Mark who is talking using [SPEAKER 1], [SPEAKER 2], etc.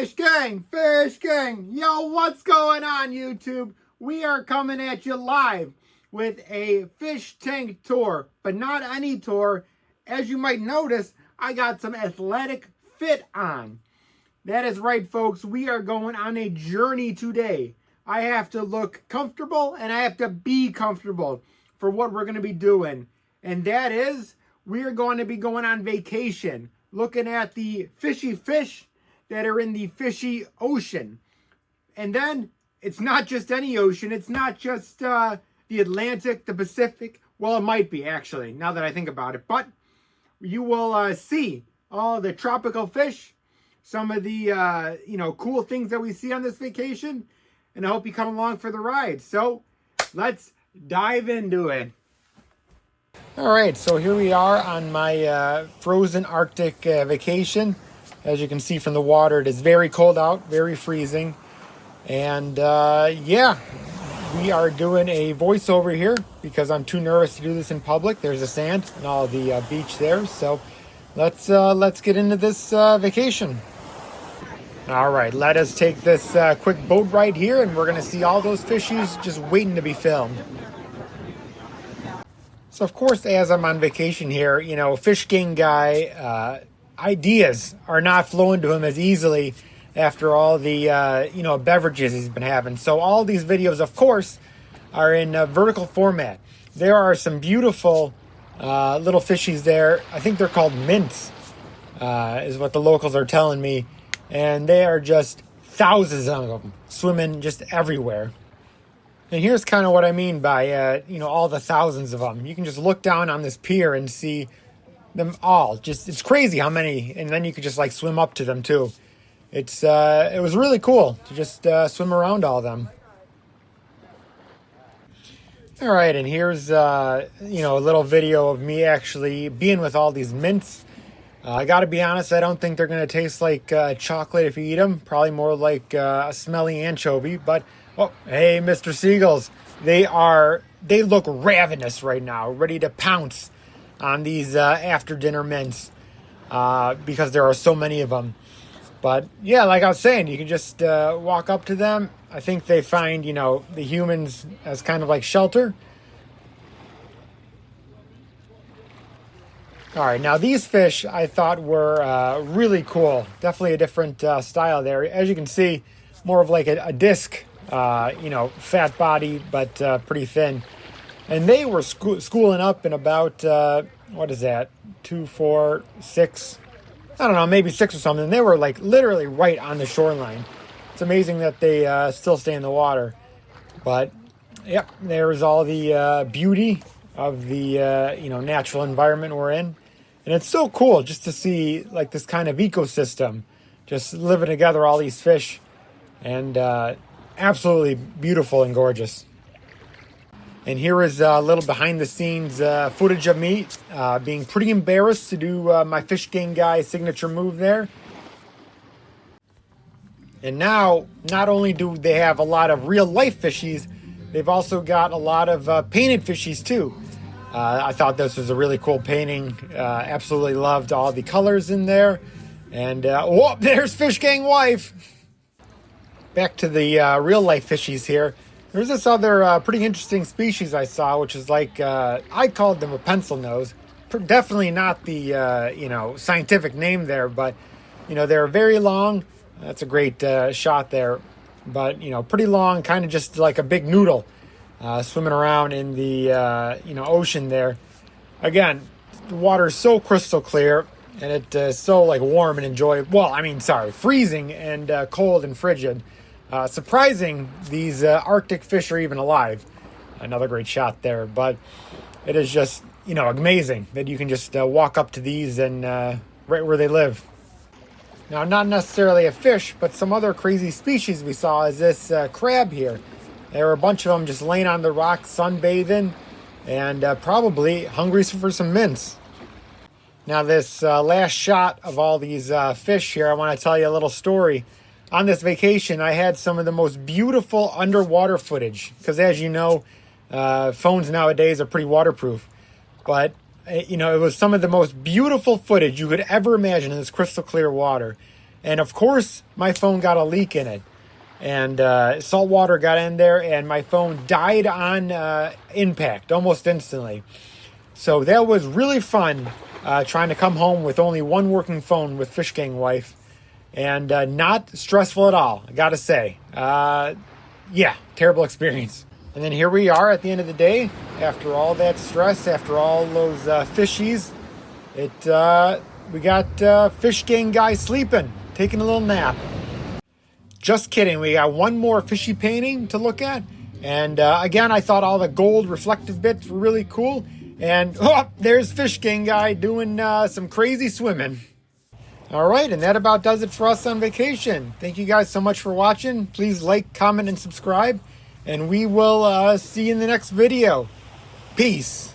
[SPEAKER 1] Fish gang, yo, what's going on YouTube? We are coming at you live with a fish tank tour, but not any tour. As you might notice, I got some athletic fit on. That is right, folks, we are going on a journey today. I have to look comfortable and I have to be comfortable for what we're going to be doing. And that is, we are going to be going on vacation, looking at the fishy fish that are in the fishy ocean. And then it's not just any ocean. It's not just the Atlantic, the Pacific. Well, it might be actually, now that I think about it. But you will see all the tropical fish, some of the cool things that we see on this vacation. And I hope you come along for the ride. So let's dive into it. All right, so here we are on my frozen Arctic vacation. As you can see from the water, it is very cold out, very freezing. And yeah, we are doing a voiceover here because I'm too nervous to do this in public. There's the sand and all the beach there. So let's get into this vacation. All right, let us take this quick boat ride here, and we're going to see all those fishies just waiting to be filmed. So, of course, as I'm on vacation here, fish gang guy, ideas are not flowing to him as easily after all the, beverages he's been having. So all these videos, of course, are in vertical format. There are some beautiful little fishies there. I think they're called mints, is what the locals are telling me. And they are just thousands of them swimming just everywhere. And here's kind of what I mean by, all the thousands of them. You can just look down on this pier and see them all. It's crazy how many. And then you could just swim up to them too. It was really cool to just swim around all of them. All right, and here's a little video of me actually being with all these mints. I got to be honest, I don't think they're going to taste like chocolate if you eat them. Probably more like a smelly anchovy. But, oh, hey, Mr. Seagulls. They look ravenous right now, ready to pounce on these after-dinner mints because there are so many of them. But, yeah, like I was saying, you can just walk up to them. I think they find, the humans as kind of like shelter. All right, now these fish I thought were really cool. Definitely a different style there. As you can see, more of like a disc, fat body, but pretty thin. And they were schooling up in about, 2, 4, 6, I don't know, maybe 6 or something. They were literally right on the shoreline. It's amazing that they still stay in the water. But, yep, there's all the beauty of the, natural environment we're in. And it's so cool just to see this kind of ecosystem just living together, all these fish, and absolutely beautiful and gorgeous. And here is a little behind the scenes footage of me being pretty embarrassed to do my fish gang guy signature move there. And now, not only do they have a lot of real life fishies, they've also got a lot of painted fishies too. I thought this was a really cool painting. Absolutely loved all the colors in there. And, there's Fish Gang Wife. Back to the real life fishies here. There's this other pretty interesting species I saw, which is I called them a pencil nose. Definitely not the, scientific name there, but, they're very long. That's a great shot there. But, pretty long, kind of just like a big noodle. Swimming around in the ocean there. Again, the water is so crystal clear, and it is so warm and enjoyable. Well, freezing and cold and frigid. Surprising these Arctic fish are even alive. Another great shot there, but it is just amazing that you can just walk up to these and right where they live. Now, not necessarily a fish, but some other crazy species we saw is this crab here. There were a bunch of them just laying on the rocks, sunbathing, and probably hungry for some mints. Now, this last shot of all these fish here, I want to tell you a little story. On this vacation, I had some of the most beautiful underwater footage, because as you know, phones nowadays are pretty waterproof. But, it was some of the most beautiful footage you could ever imagine in this crystal clear water. And of course, my phone got a leak in it. And salt water got in there, and my phone died on impact almost instantly. So that was really fun, trying to come home with only one working phone with Fish Gang Wife. And not stressful at all, I gotta say. Yeah, terrible experience. And then here we are at the end of the day. After all that stress, after all those fishies, we got Fish Gang guy sleeping, taking a little nap. Just kidding, we got one more fishy painting to look at. And again, I thought all the gold reflective bits were really cool. And there's Fish Gang guy doing some crazy swimming. All right, and that about does it for us on vacation. Thank you guys so much for watching. Please like, comment, and subscribe. And we will see you in the next video. Peace.